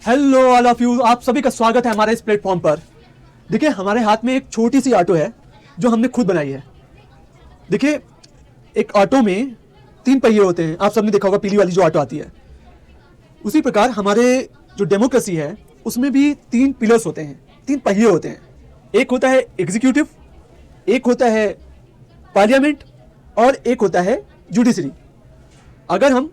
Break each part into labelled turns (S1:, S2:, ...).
S1: Hello all of you, आप सभी का स्वागत है हमारे इस प्लेटफॉर्म पर। देखिए, हमारे हाथ में एक छोटी सी ऑटो है जो हमने खुद बनाई है। देखिए, एक ऑटो में 3 पहिए होते हैं, आप सबने देखा होगा पीली वाली जो ऑटो आती है। उसी प्रकार हमारे जो डेमोक्रेसी है उसमें भी 3 पिलर्स होते हैं, 3 पहिए होते हैं। एक होता है एग्जीक्यूटिव, एक होता है पार्लियामेंट और एक होता है जुडिशरी। अगर हम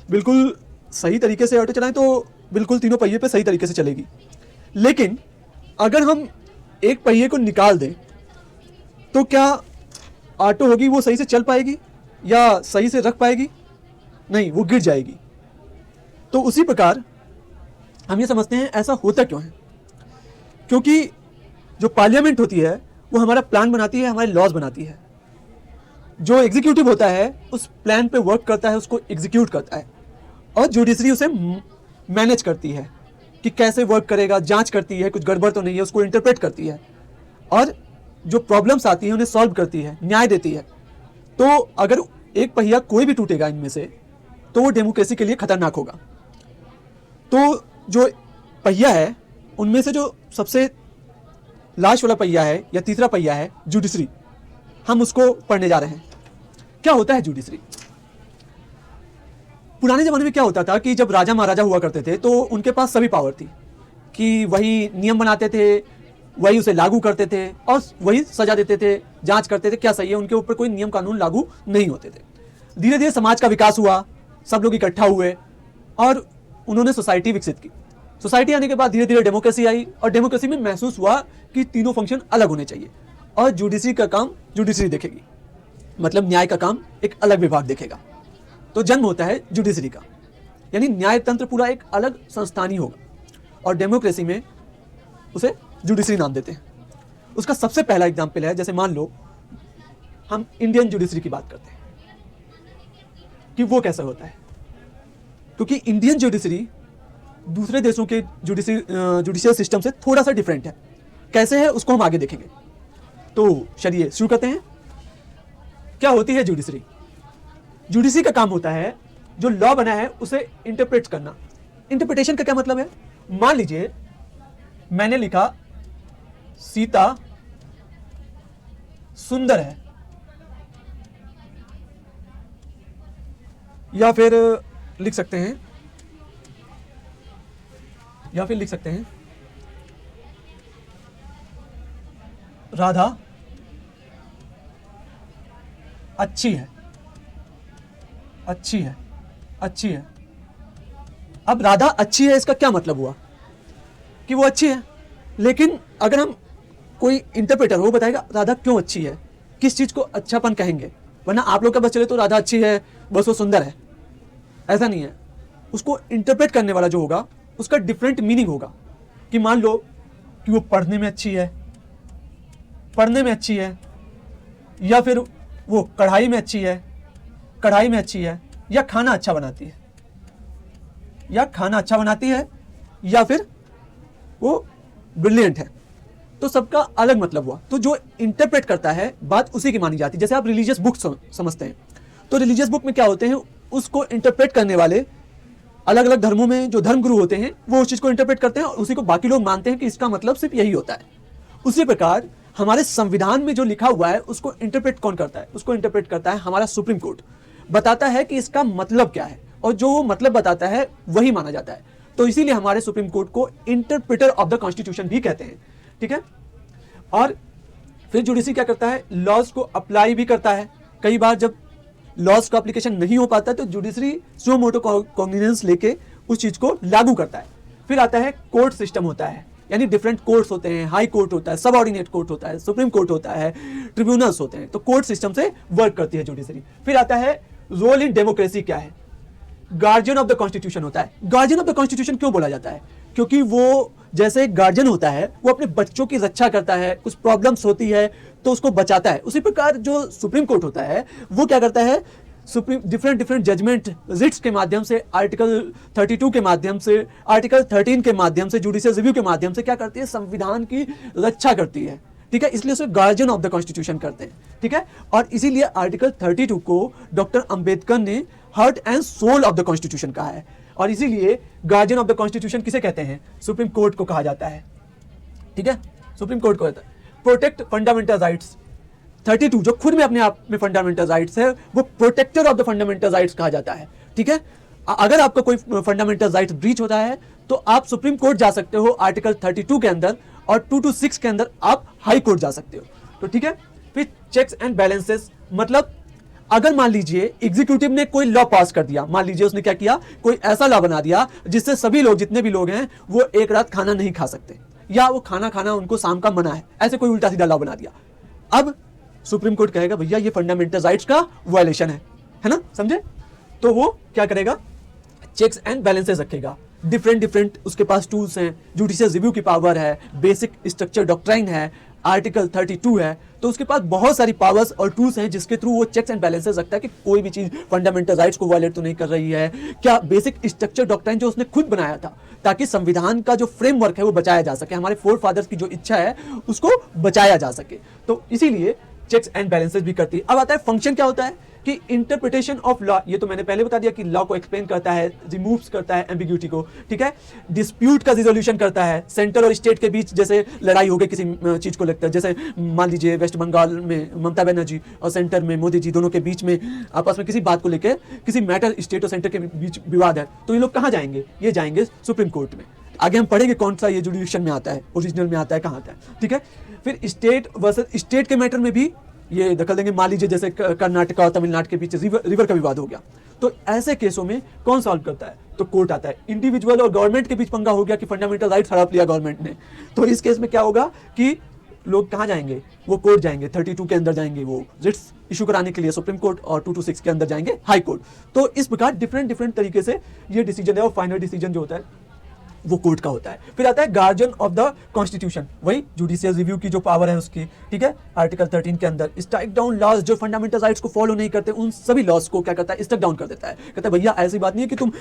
S1: बिल्कुल सही तरीके से ऑटो चलाएं तो बिल्कुल तीनों पहिए पे सही तरीके से चलेगी, लेकिन अगर हम एक पहिए को निकाल दें तो क्या ऑटो होगी वो सही से चल पाएगी या सही से रख पाएगी? नहीं, वो गिर जाएगी। तो उसी प्रकार हम ये समझते हैं ऐसा होता क्यों है? क्योंकि जो पार्लियामेंट होती है वो हमारा प्लान बनाती है, हमारे लॉज बनाती है। जो एग्जीक्यूटिव होता है उस प्लान पे वर्क करता है, उसको एग्जीक्यूट करता है, और जुडिशरी उसे मैनेज करती है कि कैसे वर्क करेगा, जांच करती है कुछ गड़बड़ तो नहीं है, उसको इंटरप्रेट करती है, और जो प्रॉब्लम्स आती हैं उन्हें सॉल्व करती है, न्याय देती है। तो अगर एक पहिया कोई भी टूटेगा इनमें से तो वो डेमोक्रेसी के लिए खतरनाक होगा। तो जो पहिया है उनमें से जो सबसे लास्ट वाला पहिया है या तीसरा पहिया है जुडिशरी, हम उसको पढ़ने जा रहे हैं। क्या होता है जुडिशरी? पुराने ज़माने में क्या होता था कि जब राजा महाराजा हुआ करते थे तो उनके पास सभी पावर थी कि वही नियम बनाते थे, वही उसे लागू करते थे और वही सजा देते थे, जांच करते थे क्या सही है। उनके ऊपर कोई नियम कानून लागू नहीं होते थे। धीरे धीरे समाज का विकास हुआ, सब लोग इकट्ठा हुए और उन्होंने सोसाइटी विकसित की। सोसाइटी आने के बाद धीरे धीरे डेमोक्रेसी आई, और डेमोक्रेसी में महसूस हुआ कि तीनों फंक्शन अलग होने चाहिए, और जुडिशरी का काम जुडिशरी देखेगी, मतलब न्याय का काम एक अलग विभाग देखेगा। तो जन्म होता है जुडिशरी का, यानी न्याय तंत्र पूरा एक अलग संस्थान ही होगा, और डेमोक्रेसी में उसे जुडिशरी नाम देते हैं। उसका सबसे पहला एग्जाम्पल है, जैसे मान लो हम इंडियन जुडिशरी की बात करते हैं कि वो कैसा होता है। क्योंकि इंडियन जुडिशरी दूसरे देशों के जुडिशियल सिस्टम से थोड़ा सा डिफरेंट है। कैसे है उसको हम आगे देखेंगे। तो चलिए शुरू करते हैं। क्या होती है जुडिशरी? जुडिशरी का काम होता है जो लॉ बना है उसे इंटरप्रेट करना। इंटरप्रिटेशन का क्या मतलब है? मान लीजिए मैंने लिखा सीता सुंदर है, या फिर लिख सकते हैं राधा अच्छी है। अब राधा अच्छी है, इसका क्या मतलब हुआ? कि वो अच्छी है। लेकिन अगर हम कोई इंटरप्रेटर हो, बताएगा राधा क्यों अच्छी है, किस चीज को अच्छापन कहेंगे। वरना आप लोग का बस चले तो राधा अच्छी है, बस वो सुंदर है, ऐसा नहीं है। उसको इंटरप्रेट करने वाला जो होगा उसका डिफरेंट मीनिंग होगा। कि मान लो कि वो पढ़ने में अच्छी है, या फिर वो कढ़ाई में अच्छी है, या खाना अच्छा बनाती है, या फिर वो ब्रिलियंट है। तो सबका अलग मतलब हुआ। तो जो इंटरप्रेट करता है बात उसी की मानी जाती है। जैसे आप रिलीजियस बुक समझते हैं, तो रिलीजियस बुक में क्या होते हैं, उसको इंटरप्रेट करने वाले अलग अलग धर्मों में जो धर्मगुरु होते हैं वो उस चीज को इंटरप्रेट करते हैं और उसी को बाकी लोग मानते हैं कि इसका मतलब सिर्फ यही होता है। उसी प्रकार हमारे संविधान में जो लिखा हुआ है उसको इंटरप्रेट कौन करता है? उसको इंटरप्रेट करता है हमारा सुप्रीम कोर्ट। बताता है कि इसका मतलब क्या है, और जो वो मतलब बताता है वही माना जाता है। तो इसीलिए हमारे सुप्रीम कोर्ट को इंटरप्रेटर ऑफ द कॉन्स्टिट्यूशन भी कहते हैं। ठीक है। और फिर जुडिशरी क्या करता है? लॉज को अप्लाई भी करता है। कई बार जब लॉज का एप्लीकेशन नहीं हो पाता तो जुडिशरी सो मोटो कॉग्निजेंस लेके उस चीज को लागू करता है। फिर आता है कोर्ट सिस्टम होता है, यानी डिफरेंट कोर्ट्स होते हैं, हाई कोर्ट होता है, सब ऑर्डिनेट कोर्ट होता है, सुप्रीम कोर्ट होता है, ट्रिब्यूनल्स होते हैं। तो कोर्ट सिस्टम से वर्क करती है जुडिशरी। फिर आता है रोल इन डेमोक्रेसी क्या है? गार्जियन ऑफ द कॉन्स्टिट्यूशन होता है। गार्जियन ऑफ द कॉन्स्टिट्यूशन क्यों बोला जाता है? क्योंकि वो जैसे एक गार्जियन होता है, वो अपने बच्चों की रक्षा करता है, कुछ प्रॉब्लम्स होती है तो उसको बचाता है। उसी प्रकार जो सुप्रीम कोर्ट होता है वो क्या करता है? डिफरेंट जजमेंट रिट्स के माध्यम से, आर्टिकल 32 के माध्यम से, आर्टिकल 13 के माध्यम से, जुडिशियल रिव्यू के माध्यम से क्या करती है? संविधान की रक्षा करती है। ठीक है, इसलिए उसे गार्जियन ऑफ द कॉन्स्टिट्यूशन करते हैं। ठीक है, और इसीलिए आर्टिकल 32 को डॉक्टर अंबेडकर ने heart and soul of the constitution कहा है। और इसीलिए गार्जियन ऑफ द कॉन्स्टिट्यूशन किसे कहते हैं? सुप्रीम कोर्ट को कहा जाता है, ठीक है, सुप्रीम कोर्ट को कहता है। प्रोटेक्ट फंडामेंटल राइट्स 32 जो खुद में अपने आप में फंडामेंटल राइट्स है, वो protector of the fundamental rights कहा जाता है, ठीक है। अगर आपका कोई फंडामेंटल राइट्स ब्रीच होता है तो आप सुप्रीम कोर्ट जा सकते हो आर्टिकल 32 के अंदर, और 226 के अंदर आप हाई कोर्ट जा सकते हो, तो ठीक है। फिर चेक्स एंड बैलेंसेस, मतलब अगर मान लीजिए एग्जीक्यूटिव ने कोई लॉ पास कर दिया, मान लीजिए उसने क्या किया, कोई ऐसा लॉ बना दिया जिससे सभी लोग, जितने भी लोग हैं, वो एक रात खाना नहीं खा सकते, या वो खाना खाना उनको शाम का मना है, ऐसे कोई उल्टा सीधा लॉ बना दिया। अब सुप्रीम कोर्ट कहेगा भैया ये फंडामेंटल राइट्स का वायलेशन है ना, समझे? तो वो क्या करेगा, चेक्स एंड बैलेंसेस रखेगा, डिफरेंट उसके पास टूल्स हैं, जुडिशियल रिव्यू की पावर है, बेसिक स्ट्रक्चर डॉक्ट्राइन है, आर्टिकल 32 है, तो उसके पास बहुत सारी पावर्स और टूल्स हैं जिसके थ्रू वो चेक्स एंड बैलेंसेस रखता है कि कोई भी चीज फंडामेंटल राइट्स को वायलेट तो नहीं कर रही है, क्या बेसिक स्ट्रक्चर डॉक्ट्राइन जो उसने खुद बनाया था, ताकि संविधान का जो फ्रेमवर्क है वो बचाया जा सके, हमारे फोर फादर्स की जो इच्छा है उसको बचाया जा सके, तो इसीलिए चेक्स एंड बैलेंसेस भी करती है। अब आता है फंक्शन क्या होता है कि इंटरप्रिटेशन ऑफ लॉ, ये तो मैंने पहले बता दिया कि लॉ को एक्सप्लेन करता है, रिमूव्स करता है एम्बिग्यूटी को, ठीक है। डिस्प्यूट का रिजोल्यूशन करता है, सेंटर और स्टेट के बीच जैसे लड़ाई हो गई किसी चीज को लेकर, जैसे मान लीजिए वेस्ट बंगाल में ममता बनर्जी और सेंटर में मोदी जी, दोनों के बीच में आपस में किसी बात को लेकर किसी मैटर स्टेट और सेंटर के बीच विवाद है, तो ये लोग कहाँ जाएंगे? ये जाएंगे सुप्रीम कोर्ट में। आगे हम पढ़ेंगे कौन सा ये जुडिक्शन में आता है, ओरिजिनल में आता है, कहाँ आता है, ठीक है। फिर स्टेट वर्सेस स्टेट के मैटर में भी ये दखल देंगे। मान लीजिए जैसे कर्नाटक और तमिलनाडु के बीच रिवर का विवाद हो गया, तो ऐसे केसों में कौन सॉल्व करता है? तो कोर्ट आता है। इंडिविजुअल और गवर्नमेंट के बीच पंगा हो गया कि फंडामेंटल राइट्स हड़प लिया गवर्नमेंट ने, तो इस केस में क्या होगा कि लोग कहाँ जाएंगे? वो कोर्ट जाएंगे, 32 के अंदर जाएंगे, वो रिट्स इशू कराने के लिए सुप्रीम कोर्ट, और 226 के अंदर जाएंगे हाई कोर्ट। तो इस प्रकार डिफरेंट तरीके से ये डिसीजन है, और फाइनल डिसीजन जो होता है वो कोर्ट का होता है। फिर आता है गार्जियन ऑफ द कॉन्स्टिट्यूशन, वही जुडिशियल रिव्यू की जो पावर है उसकी, ठीक है। आर्टिकल 13 के अंदर स्ट्राइक डाउन लॉज, जो फंडामेंटल राइट्स को फॉलो नहीं करते उन सभी लॉज को क्या करता है? स्ट्राइक डाउन कर देता है। कहता है भैया ऐसी बात नहीं है कि तुम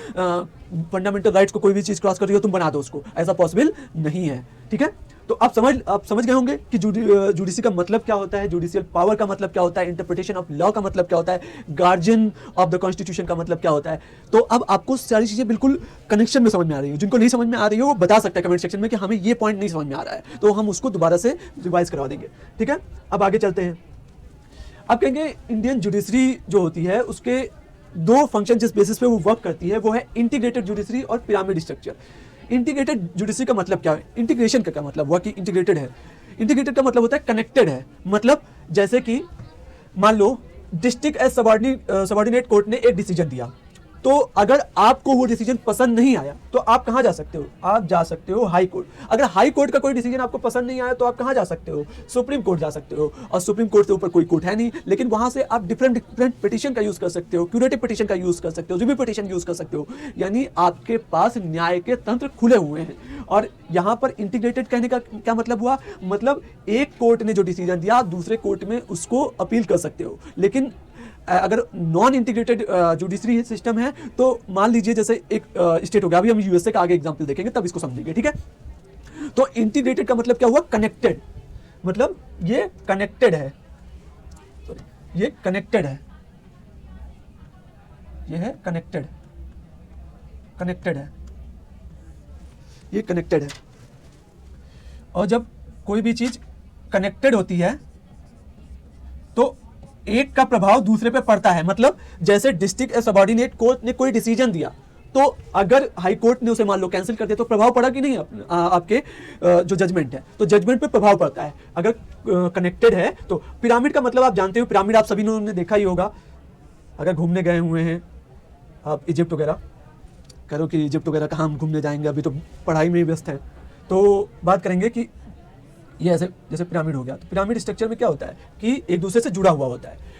S1: फंडामेंटल राइट्स को कोई भी चीज क्रॉस कर रही हो तुम बना दो उसको, ऐसा पॉसिबल नहीं है, ठीक है। तो आप समझ गए होंगे कि जुडिशरी का मतलब क्या होता है, जुडिशियल पावर का मतलब क्या होता है, इंटरप्रिटेशन ऑफ लॉ का मतलब क्या होता है, गार्जियन ऑफ द कॉन्स्टिट्यूशन का मतलब क्या होता है। तो अब आपको सारी चीजें बिल्कुल कनेक्शन में समझ में आ रही है। जिनको नहीं समझ में आ रही है वो बता सकता है कमेंट सेक्शन में कि हमें ये पॉइंट नहीं समझ में आ रहा है, तो हम उसको दोबारा से रिवाइज करवा देंगे, ठीक है। अब आगे चलते हैं। अब कहेंगे इंडियन जुडिशरी जो होती है उसके दो फंक्शन जिस बेसिस पे वो वर्क करती है वो है इंटीग्रेटेड जुडिशरी और पिरामिड स्ट्रक्चर। इंटीग्रेटेड जुडिशरी का मतलब क्या है? इंटीग्रेशन का क्या मतलब हुआ कि इंटीग्रेटेड है? इंटीग्रेटेड का मतलब होता है कनेक्टेड है। मतलब जैसे कि मान लो डिस्ट्रिक्ट एज सबऑर्डिनेट कोर्ट ने एक डिसीजन दिया, तो अगर आपको वो डिसीजन पसंद नहीं आया तो आप कहां जा सकते हो? आप जा सकते हो हाई कोर्ट। अगर हाई कोर्ट का कोई डिसीजन आपको पसंद नहीं आया तो आप कहां जा सकते हो? सुप्रीम कोर्ट जा सकते हो। और सुप्रीम कोर्ट से ऊपर कोई कोर्ट है नहीं, लेकिन वहां से आप डिफरेंट पिटीशन का यूज कर सकते हो, क्यूरेटिव पिटीशन का यूज कर सकते हो, रिव्यू पिटीशन यूज कर सकते हो। यानी आपके पास न्याय के तंत्र खुले हुए हैं। और यहां पर इंटीग्रेटेड कहने का क्या मतलब हुआ? मतलब एक कोर्ट ने जो डिसीजन दिया आप दूसरे कोर्ट में उसको अपील कर सकते हो। लेकिन अगर नॉन इंटीग्रेटेड जुडिशरी सिस्टम है तो मान लीजिए जैसे एक स्टेट हो गया, अभी हम यूएसए का आगे एग्जांपल देखेंगे तब इसको समझेंगे, ठीक है। तो इंटीग्रेटेड का मतलब क्या हुआ? कनेक्टेड। मतलब ये कनेक्टेड है, ये कनेक्टेड है, ये है कनेक्टेड, कनेक्टेड है, ये कनेक्टेड है। और जब कोई भी चीज कनेक्टेड होती है तो एक का प्रभाव दूसरे पे पड़ता है। मतलब जैसे डिस्ट्रिक्ट सबऑर्डिनेट कोर्ट ने कोई डिसीजन दिया तो अगर हाई कोर्ट ने उसे मान लो कैंसिल कर दिया तो प्रभाव पड़ा कि नहीं आपके जो जजमेंट है, तो जजमेंट पे प्रभाव पड़ता है अगर कनेक्टेड है। तो पिरामिड का मतलब आप जानते हो, पिरामिड आप सभी ने देखा ही होगा अगर घूमने गए हुए हैं आप इजिप्ट वगैरह। करो कि इजिप्ट वगैरह कहाँ हम घूमने जाएंगे, अभी तो पढ़ाई में ही व्यस्त है। तो बात करेंगे कि ये ऐसे जैसे पिरामिड हो गया, तो पिरामिड स्ट्रक्चर में क्या होता है कि एक दूसरे से जुड़ा हुआ होता है।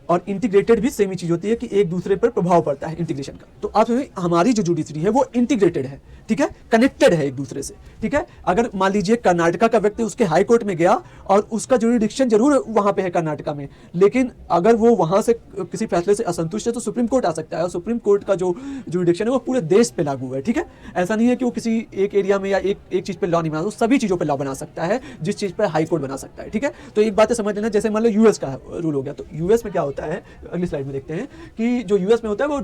S1: और इंटीग्रेटेड भी सेम ही चीज होती है कि एक दूसरे पर प्रभाव पड़ता है इंटीग्रेशन का। तो आप हमारी जो जुडिशरी है वो इंटीग्रेटेड है, ठीक है, कनेक्टेड है एक दूसरे से, ठीक है। अगर मान लीजिए कर्नाटका का व्यक्ति उसके हाई कोर्ट में गया और उसका जुरिडिक्शन जरूर वहां पे है कर्नाटका में, लेकिन अगर वो वहां से किसी फैसले से असंतुष्ट है तो सुप्रीम कोर्ट आ सकता है। और सुप्रीम कोर्ट का जो जुरिडिक्शन है वो पूरे देश पे लागू है, ठीक है। ऐसा नहीं है कि वो किसी एक एरिया में या एक चीज पे लॉ नहीं बना, वो सभी चीजों पर लॉ बना सकता है जिस चीज पर हाई कोर्ट बना सकता है, ठीक है। तो एक बात समझ लेना, जैसे मान लो यूएस का रूल हो गया, तो यूएस में क्या होता है, अगली स्लाइड में देखते हैं कि जो यूएस में होता है वो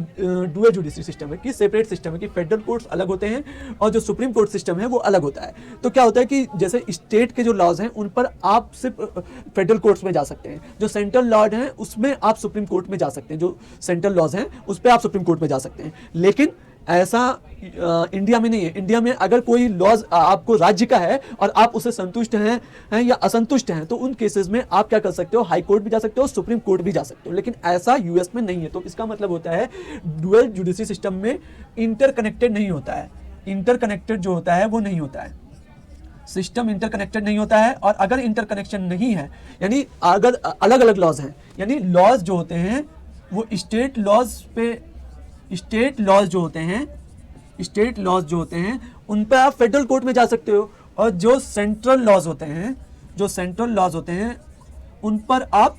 S1: डुअल जुडिशरी सिस्टम है, कि सेपरेट सिस्टम है, कि फेडरल कोर्ट्स अलग होते हैं और जो सुप्रीम कोर्ट सिस्टम है वो अलग होता है। तो क्या होता है कि जैसे स्टेट के जो लॉज हैं उन पर आप सिर्फ फेडरल कोर्ट्स में जा सकते हैं, जो सेंट्रल लॉज हैं उसमें आप सुप्रीम कोर्ट में जा सकते हैं, जो सेंट्रल लॉज हैं उस पर आप सुप्रीम कोर्ट में जा सकते हैं। लेकिन ऐसा इंडिया में नहीं है। इंडिया में अगर कोई लॉज आपको राज्य का है और आप उससे संतुष्ट हैं या असंतुष्ट हैं तो उन केसेस में आप क्या कर सकते हो, हाई कोर्ट भी जा सकते हो, सुप्रीम कोर्ट भी जा सकते हो। लेकिन ऐसा यूएस में नहीं है। तो इसका मतलब होता है डुअल जुडिशरी सिस्टम में इंटरकनेक्टेड नहीं होता है, इंटरकनेक्टेड जो होता है वो नहीं होता है, सिस्टम इंटरकनेक्टेड नहीं होता है। और अगर इंटरकनेक्शन नहीं है यानी अगर अलग अलग लॉज हैं, यानी लॉज जो होते हैं वो स्टेट लॉज जो होते हैं उन पर आप फेडरल कोर्ट में जा सकते हो, और जो सेंट्रल लॉज होते हैं उन पर आप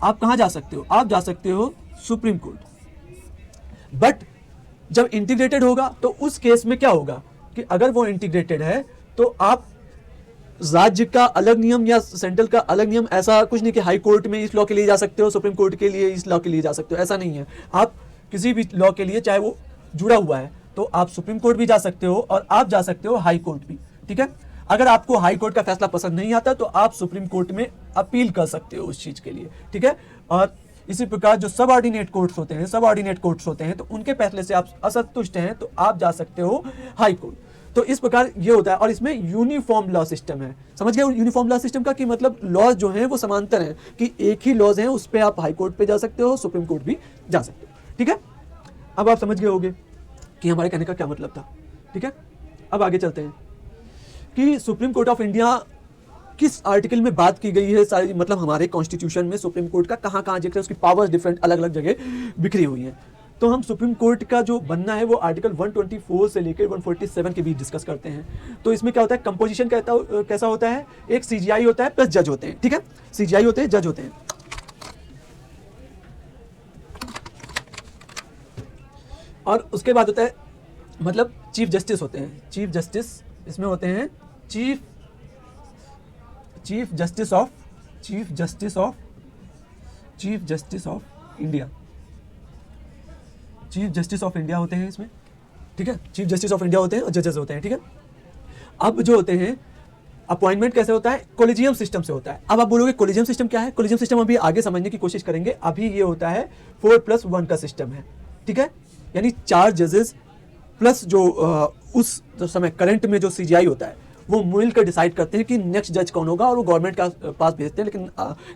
S1: कहां जा सकते हो, आप जा सकते हो सुप्रीम कोर्ट। बट जब इंटीग्रेटेड होगा तो उस केस में क्या होगा कि अगर वो इंटीग्रेटेड है तो आप राज्य का अलग नियम या सेंट्रल का अलग नियम, ऐसा कुछ नहीं कि हाई कोर्ट में इस लॉ के लिए जा सकते हो, सुप्रीम कोर्ट के लिए इस लॉ के लिए जा सकते हो, ऐसा नहीं है। आप किसी भी लॉ के लिए चाहे वो जुड़ा हुआ है तो आप सुप्रीम कोर्ट भी जा सकते हो और आप जा सकते हो हाई कोर्ट भी, ठीक है। अगर आपको हाई कोर्ट का फैसला पसंद नहीं आता तो आप सुप्रीम कोर्ट में अपील कर सकते हो उस चीज के लिए, ठीक है। और इसी प्रकार जो सबऑर्डिनेट कोर्ट्स होते हैं तो उनके फैसले से आप असंतुष्ट हैं तो आप जा सकते हो हाई कोर्ट। तो इस प्रकार ये होता है। और इसमें यूनिफॉर्म लॉ सिस्टम है, समझ गए यूनिफॉर्म लॉ सिस्टम का, कि मतलब लॉज जो हैं वो समांतर हैं, कि एक ही लॉज हैं उस पर आप हाई कोर्ट पे जा सकते हो, सुप्रीम कोर्ट भी जा सकते हो, ठीक है। अब आप समझ गए होंगे कि हमारे कहने का क्या मतलब था, ठीक है। अब आगे चलते हैं कि सुप्रीम कोर्ट ऑफ इंडिया किस आर्टिकल में बात की गई है, सारी मतलब हमारे कॉन्स्टिट्यूशन में सुप्रीम कोर्ट का कहाँ कहाँ जिक्र है, उसकी पावर्स डिफरेंट अलग अलग जगह बिखरी हुई हैं। तो हम सुप्रीम कोर्ट का जो बनना है वो आर्टिकल 124 से लेकर 147 के बीच डिस्कस करते हैं। तो इसमें क्या होता है, कंपोजिशन कैसा होता है, एक सीजीआई होता है प्लस जज होते हैं, ठीक है। सीजीआई होते हैं, जज होते हैं। और उसके बाद होता है मतलब चीफ जस्टिस होते हैं, चीफ जस्टिस इसमें होते हैं chief justice of India, chief justice of India होते हैं इसमें, ठीक है। चीफ जस्टिस ऑफ इंडिया होते हैं और जजेस होते हैं, ठीक है। अब जो होते हैं अपॉइंटमेंट कैसे होता है, कोलिजियम सिस्टम से होता है। अब आप बोलोगे कोलिजियम सिस्टम क्या है, कोलिजियम सिस्टम अभी आगे समझने की कोशिश करेंगे। अभी ये होता है 4+1 का सिस्टम है, ठीक है। यानी 4 जजेस प्लस जो उस समय करंट में जो सीजीआई होता है वो मिलकर डिसाइड करते हैं कि नेक्स्ट जज कौन होगा, और वो गवर्नमेंट का पास भेजते हैं। लेकिन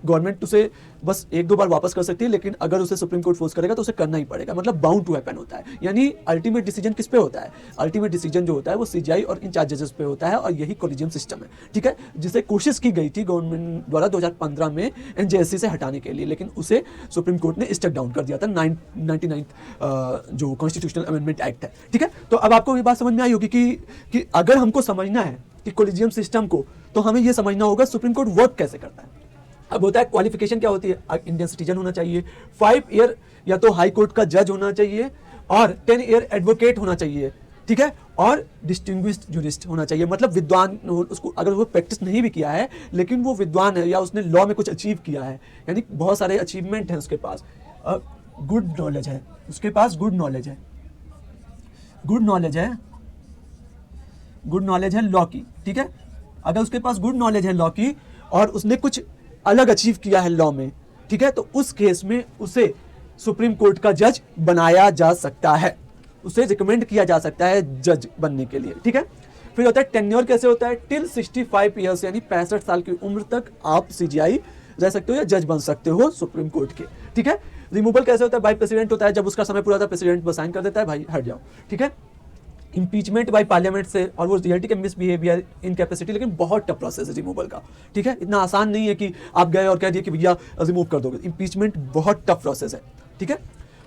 S1: गवर्नमेंट उसे बस 1-2 बार वापस कर सकती है, लेकिन अगर उसे सुप्रीम कोर्ट फोर्स करेगा तो उसे करना ही पड़ेगा, मतलब बाउंड टू हैपन होता है। यानी अल्टीमेट डिसीजन किस पे होता है, अल्टीमेट डिसीजन जो होता है वो सीजीआई और इन 4 जजेस पे होता है, और यही कोलिजियम सिस्टम है, ठीक है। जिसे कोशिश की गई थी गवर्नमेंट द्वारा 2015 में एनजेएससी से हटाने के लिए, लेकिन उसे सुप्रीम कोर्ट ने स्टक डाउन कर दिया था 99 जो कॉन्स्टिट्यूशनल अमेंडमेंट एक्ट है, ठीक है। तो अब आपको ये बात समझ में आई होगी कि अगर हमको समझना है कि कोलिजियम सिस्टम को, तो हमें यह समझना होगा सुप्रीम कोर्ट वर्क कैसे करता है। अब होता है क्वालिफिकेशन क्या होती है, इंडियन सिटीजन होना चाहिए, 5 ईयर या तो हाई कोर्ट का जज होना चाहिए, और 10 ईयर एडवोकेट होना चाहिए, ठीक है, और डिस्टिंग्विश्ड जूरिस्ट होना चाहिए, मतलब विद्वान। उसको अगर वो प्रैक्टिस नहीं भी किया है लेकिन वो विद्वान है या उसने लॉ में कुछ अचीव किया है, यानी बहुत सारे अचीवमेंट हैं उसके पास, गुड नॉलेज है उसके पास, गुड नॉलेज है लॉ की, ठीक है। अगर उसके पास गुड नॉलेज है लॉ की और उसने कुछ अलग अचीव किया है लॉ में, ठीक है, तो उस केस में उसे सुप्रीम कोर्ट का जज बनाया जा सकता है, उसे रिकमेंड किया जा सकता है जज बनने के लिए, ठीक है। फिर होता है टेन्योर, कैसे होता है, टिल 65 ईयर्स यानी 65 साल की उम्र तक आप सीजीआई रह सकते हो या जज बन सकते हो सुप्रीम कोर्ट के, ठीक है। रिमूवल कैसे होता है, बाय प्रेसिडेंट होता है, जब उसका समय पूरा था प्रेसिडेंट वो साइन कर देता है, भाई हट जाओ, ठीक है। इंपीचमेंट बाय पार्लियामेंट से, और वो रियलिटी के मिसबिहेवियर, इनकैपेसिटी, लेकिन बहुत टफ प्रोसेस है रिमूवल का, ठीक है। इतना आसान नहीं है कि आप गए और कह दिए कि भैया रिमूव कर दोगे, इंपीचमेंट बहुत टफ प्रोसेस है, ठीक है।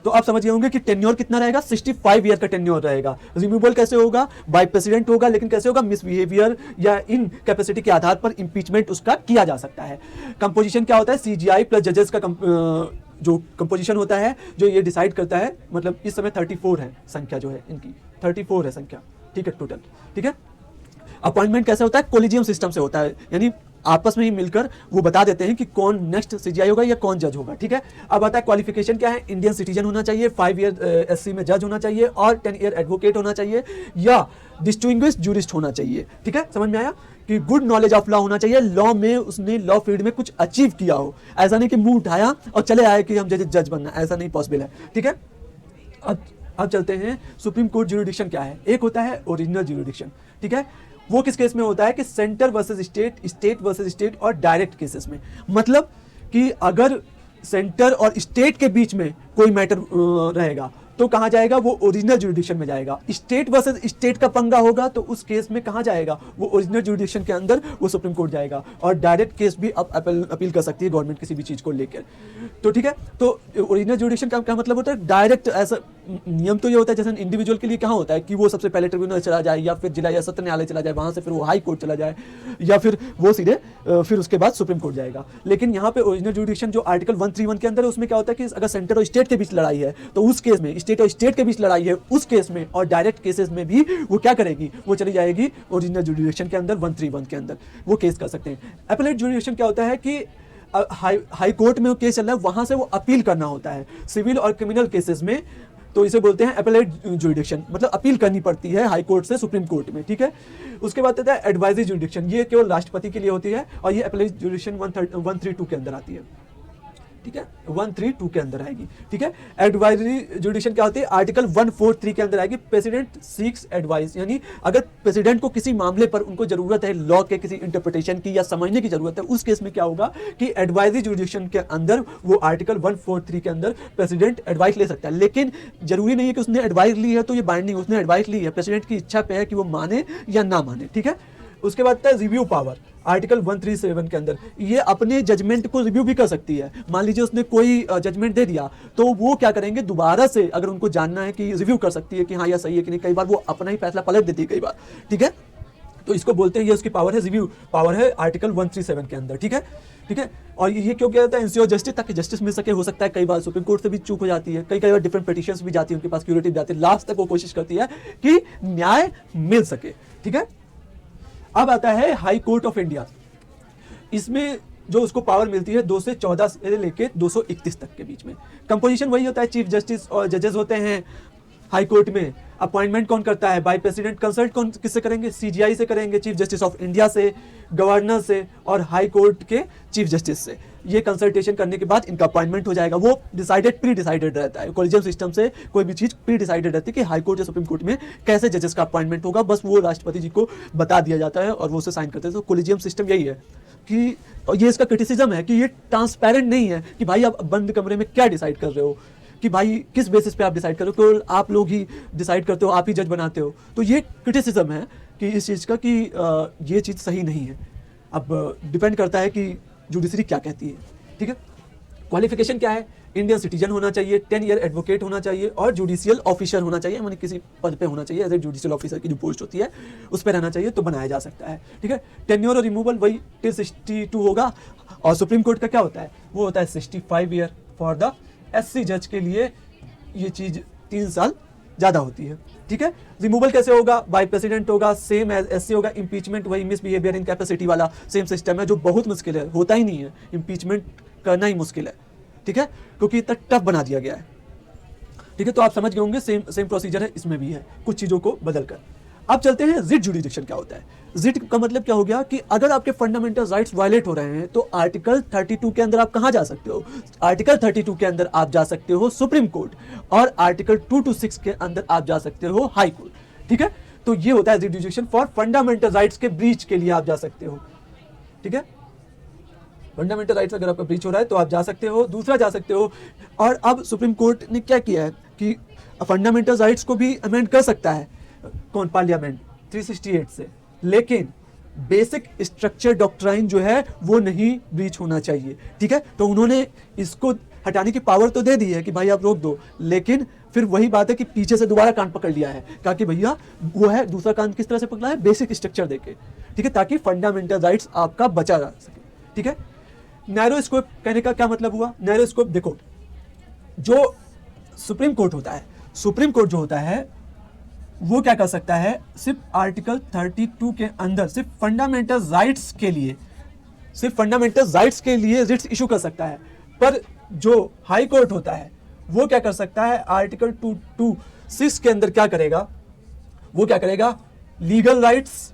S1: तो आप समझ गए होंगे कि टेन्योर कितना रहेगा, 65 ईयर का टेन्योर रहेगा। रिमूवल कैसे होगा, बाय प्रेसिडेंट होगा, लेकिन कैसे होगा, मिसबिहेवियर या इन कैपेसिटी के आधार पर इंपीचमेंट उसका किया जा सकता है। कंपोजिशन क्या होता है, सीजीआई प्लस जजेस का जो कंपोजिशन होता है, जो ये डिसाइड करता है, मतलब इस समय 34 है संख्या, जो है इनकी 34 है संख्या, ठीक है, टोटल, ठीक है। अपॉइंटमेंट कैसे होता है, कोलिजियम सिस्टम से होता है, यानी आपस में ही मिलकर वो बता देते हैं कि कौन नेक्स्ट सीजीआई होगा या कौन जज होगा, ठीक है। अब आता है क्वालिफिकेशन क्या है, इंडियन सिटीजन होना चाहिए, 5 ईयर एससी में जज होना चाहिए और 10 ईयर एडवोकेट होना चाहिए या डिस्टिंग्विश्ड जूरिस्ट होना चाहिए, ठीक है। समझ में आया कि गुड नॉलेज ऑफ लॉ होना चाहिए, लॉ में उसने लॉ फील्ड में कुछ अचीव किया हो, ऐसा नहीं कि मुंह उठाया और चले आए कि हम जज बनना, ऐसा नहीं पॉसिबल है, ठीक है। अब चलते हैं सुप्रीम कोर्ट ज्यूरिडिक्शन क्या है। एक होता है ओरिजिनल ज्यूरिडिक्शन, ठीक है, वो किस केस में होता है कि centre versus state, state versus state और डायरेक्ट केसेस में। मतलब कि अगर सेंटर और स्टेट के बीच में कोई मैटर रहेगा तो कहाँ जाएगा, वो ओरिजिनल ज्यूरिडिक्शन में जाएगा। स्टेट वर्सेस स्टेट का पंगा होगा तो उस केस में कहाँ जाएगा, वो ओरिजिनल ज्यूरिडिक्शन के अंदर वो सुप्रीम कोर्ट जाएगा। और डायरेक्ट केस भी अब अपील कर सकती है गवर्नमेंट किसी भी चीज़ को लेकर, तो ठीक है। तो ओरिजिनल ज्यूरिडिक्शन का क्या मतलब होता है, डायरेक्ट ऐसा नियम तो ये होता है जैसे इंडिविजुअल के लिए कहाँ होता है कि वो सबसे पहले ट्रिब्यूनल चला जाए या फिर जिला या सत्र न्यायालय चला जाए, वहाँ से फिर वो हाई कोर्ट चला जाए या फिर वो सीधे फिर उसके बाद सुप्रीम कोर्ट जाएगा। लेकिन यहाँ पे ओरिजिनल ज्यूरिडिक्शन जो आर्टिकल 131 के अंदर है उसमें क्या होता है कि अगर सेंटर और स्टेट के बीच लड़ाई है तो उस केस में, स्टेट और स्टेट के बीच लड़ाई है उस केस में, और डायरेक्ट केसेस में भी वो क्या करेगी, वो चली जाएगी ओरिजिनल ज्यूरिडिक्शन के अंदर, 131 के अंदर वो केस कर सकते हैं। अपीलेट ज्यूरिडिक्शन क्या होता है कि हाई कोर्ट में केस चल रहा है, वहां से वो अपील करना होता है सिविल और क्रिमिनल केसेस में, तो इसे बोलते हैं अपीलेट ज्यूरिडिक्शन, मतलब अपील करनी पड़ती है हाई कोर्ट से सुप्रीम कोर्ट में, ठीक है। उसके बाद आता है एडवाइजरी ज्यूरिडिक्शन, ये केवल राष्ट्रपति के लिए होती है और ये अपीलेट ज्यूरिडिक्शन 132 के अंदर आती है, ठीक है, 132 के अंदर आएगी, ठीक है। एडवाइजरी ज्यूरिडिक्शन क्या होती है, आर्टिकल 143 के अंदर आएगी। प्रेसिडेंट सीक्स एडवाइस, यानी अगर प्रेसिडेंट को किसी मामले पर उनको जरूरत है लॉ के किसी इंटरप्रिटेशन की या समझने की जरूरत है, उस केस में क्या होगा कि एडवाइजरी ज्यूरिडिक्शन के अंदर वो आर्टिकल 143 के अंदर प्रेसिडेंट एडवाइस ले सकता है। लेकिन जरूरी नहीं है कि उसने एडवाइस ली है तो ये बाइंडिंग, उसने एडवाइस ली है, प्रेसिडेंट की इच्छा पे है कि वो माने या ना माने, ठीक है। उसके बाद है रिव्यू पावर, आर्टिकल 137 के अंदर, ये अपने जजमेंट को रिव्यू भी कर सकती है। मान लीजिए उसने कोई जजमेंट दे दिया तो वो क्या करेंगे, दोबारा से अगर उनको जानना है कि रिव्यू कर सकती है कि हाँ यह सही है कि नहीं, कई बार वो अपना ही फैसला पलट देती है कई बार, ठीक है। तो इसको बोलते हैं, ये उसकी पावर है, रिव्यू पावर है आर्टिकल 137 के अंदर, ठीक है, ठीक है। और ये क्यों किया जाता है, इंश्योर जस्टिस, ताकि जस्टिस मिल सके। हो सकता है कई बार सुप्रीम कोर्ट से भी चूक हो जाती है, कई बार डिफरेंट पिटिशंस भी जाती है उनके पास, क्यूरेटिव जाती है, लास्ट तक वो कोशिश करती है कि न्याय मिल सके, ठीक है। अब आता है हाई कोर्ट ऑफ इंडिया, इसमें जो उसको पावर मिलती है 2 से 14 से लेके 231 तक के बीच में। कंपोजिशन वही होता है, चीफ जस्टिस और जजेस होते हैं हाई कोर्ट में। अपॉइंटमेंट कौन करता है, बाय प्रेसिडेंट। कंसल्ट कौन किससे करेंगे, सीजीआई से करेंगे, चीफ जस्टिस ऑफ इंडिया से, गवर्नर से और हाई कोर्ट के चीफ जस्टिस से। ये कंसल्टेशन करने के बाद इनका अपॉइंटमेंट हो जाएगा। वो डिसाइडेड, प्री डिसाइडेड रहता है, कॉलेजियम सिस्टम से कोई भी चीज प्री डिसाइडेड रहती है कि हाई कोर्ट या सुप्रीम कोर्ट में कैसे जजेस का अपॉइंटमेंट होगा, बस वो राष्ट्रपति जी को बता दिया जाता है और वो उसे साइन करते हैं। तो कॉलेजियम सिस्टम यही है कि ये इसका क्रिटिसिज्म है कि ये ट्रांसपेरेंट नहीं है कि भाई आप बंद कमरे में क्या डिसाइड कर रहे हो, कि भाई किस बेसिस पे आप डिसाइड कर रहे हो, तो आप लोग ही डिसाइड करते हो, आप ही जज बनाते हो। तो ये क्रिटिसिज्म है कि इस चीज़ का कि ये चीज़ सही नहीं है। अब डिपेंड करता है कि जुडिशरी क्या कहती है, ठीक है। क्वालिफिकेशन क्या है, इंडियन सिटीजन होना चाहिए, 10 ईयर एडवोकेट होना चाहिए और जुडिशियल ऑफिसर होना चाहिए, माने किसी पद पे होना चाहिए, एज ए जुडिशियल ऑफिसर की जो पोस्ट होती है उस पर रहना चाहिए तो बनाया जा सकता है, ठीक है। टेन्योर और रिमूवल वही टिल 62 होगा। और सुप्रीम कोर्ट का क्या होता है, वो होता है 65 ईयर। फॉर द एससी जज के लिए ये चीज़ 3 साल ज़्यादा होती है, ठीक है। रिमूवल कैसे होगा, बाय प्रेसिडेंट होगा, सेम एज एससी होगा। इंपीचमेंट वही मिसबिहेवियर इन कैपेसिटी वाला सेम सिस्टम है जो बहुत मुश्किल है, होता ही नहीं है, इंपीचमेंट करना ही मुश्किल है, ठीक है, क्योंकि इतना टफ बना दिया गया है, ठीक है। तो आप समझ गए होंगे, सेम प्रोसीजर है इसमें भी है, कुछ चीज़ों को बदल कर। अब चलते हैं रिट जुडिक्शन क्या होता है। रिट का मतलब क्या हो गया कि अगर आपके फंडामेंटल राइट्स वायलेट हो रहे हैं तो आर्टिकल 32 के अंदर आप कहाँ जा सकते हो, आर्टिकल 32 के अंदर आप जा सकते हो सुप्रीम कोर्ट और आर्टिकल 226 के अंदर आप जा सकते हो हाई कोर्ट, ठीक है। तो ये होता है रिट जुडिक्शन फॉर फंडामेंटल राइट्स के ब्रीच के लिए आप जा सकते हो, ठीक है। फंडामेंटल राइट्स अगर आपका ब्रीच हो रहा है तो आप जा सकते हो, दूसरा जा सकते हो। और अब सुप्रीम कोर्ट ने क्या किया है कि फंडामेंटल राइट्स को भी अमेंड कर सकता है, कौन, पार्लियामेंट 368 से, लेकिन बेसिक स्ट्रक्चर डॉक्ट्राइन जो है वो नहीं ब्रीच होना चाहिए, ठीक है। तो उन्होंने इसको हटाने की पावर तो दे दी है कि भाई आप रोक दो, लेकिन फिर वही बात है कि पीछे से दोबारा कान पकड़ लिया है, कहा कि भैया वो है दूसरा कान किस तरह से पकड़ा है, बेसिक स्ट्रक्चर देके, ठीक है, ताकि फंडामेंटल राइट्स आपका बचा जा सके, ठीक है। नैरो स्कोप कहने का क्या मतलब हुआ, नैरो स्कोप देखो, जो सुप्रीम कोर्ट होता है, सुप्रीम कोर्ट जो होता है वो क्या कर सकता है, सिर्फ आर्टिकल 32 के अंदर सिर्फ फंडामेंटल राइट्स के लिए सिर्फ फंडामेंटल राइट्स के लिए रिट्स इशू कर सकता है, पर जो हाई कोर्ट होता है वो क्या कर सकता है, आर्टिकल 226 के अंदर क्या करेगा, वो क्या करेगा, legal rights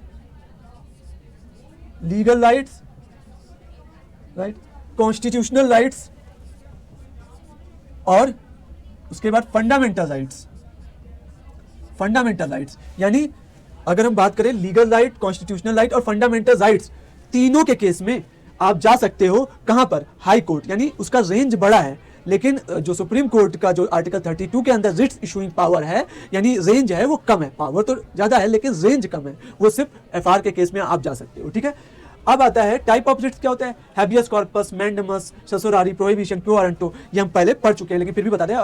S1: right, constitutional rights और उसके बाद फंडामेंटल राइट्स, यानी अगर हम बात करें लीगल राइट, कॉन्स्टिट्यूशनल राइट और फंडामेंटल राइट्स, तीनों के केस में आप जा सकते हो कहां पर, हाई कोर्ट, यानी उसका रेंज बड़ा है। लेकिन जो सुप्रीम कोर्ट का जो आर्टिकल 32 के अंदर रिट्स इशूइंग पावर है, यानी रेंज है वो कम है, पावर तो ज्यादा है लेकिन रेंज कम है, वो सिर्फ एफआर के केस में आप जा सकते हो। ठीक है, अब आता है टाइप ऑफ रिट्स क्या होता है, हैबियस कॉर्पस, मैंडेमस, ससुरारी, प्रोहिबिशन, क्यो वारंटो, ये हम पहले पढ़ चुके हैं लेकिन फिर भी बता दें।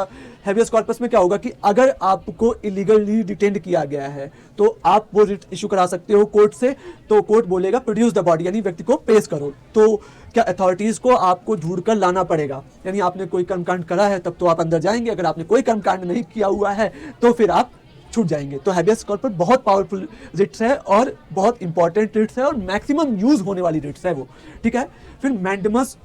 S1: हैबियस कॉर्पस में क्या होगा कि अगर आपको इलीगली डिटेंड किया गया है तो आप वो रिट इशू करा सकते हो कोर्ट से, तो कोर्ट बोलेगा प्रोड्यूस द बॉडी, यानी व्यक्ति को पेश करो, तो क्या अथॉरिटीज को आपको ढूंढ कर लाना पड़ेगा, यानी आपने कोई कर्मकांड करा है तब तो आप अंदर जाएंगे, अगर आपने कोई कर्मकांड नहीं किया हुआ है तो फिर आप छूट जाएंगे। तो हैबियस कॉर्पस बहुत पावरफुल रिट्स है और बहुत इंपॉर्टेंट रिट्स है और मैक्सिमम यूज होने वाली रिट्स है वो। ठीक है, फिर मैंडेमस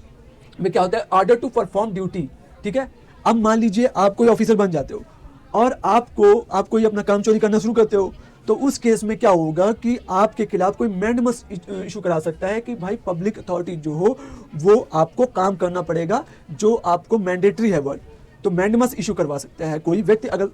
S1: में क्या होता है, ऑर्डर टू परफॉर्म ड्यूटी। ठीक है, अब मान लीजिए आप कोई ऑफिसर बन जाते हो और आप कोई अपना काम चोरी करना शुरू करते हो, तो उस केस में क्या होगा कि आपके खिलाफ कोई मैंडेमस इशू करा सकता है कि भाई पब्लिक अथॉरिटी जो हो वो आपको काम करना पड़ेगा, जो आपको मैंडेटरी है वर्ड, तो मैंडेमस इशू करवा सकता है कोई व्यक्ति अगर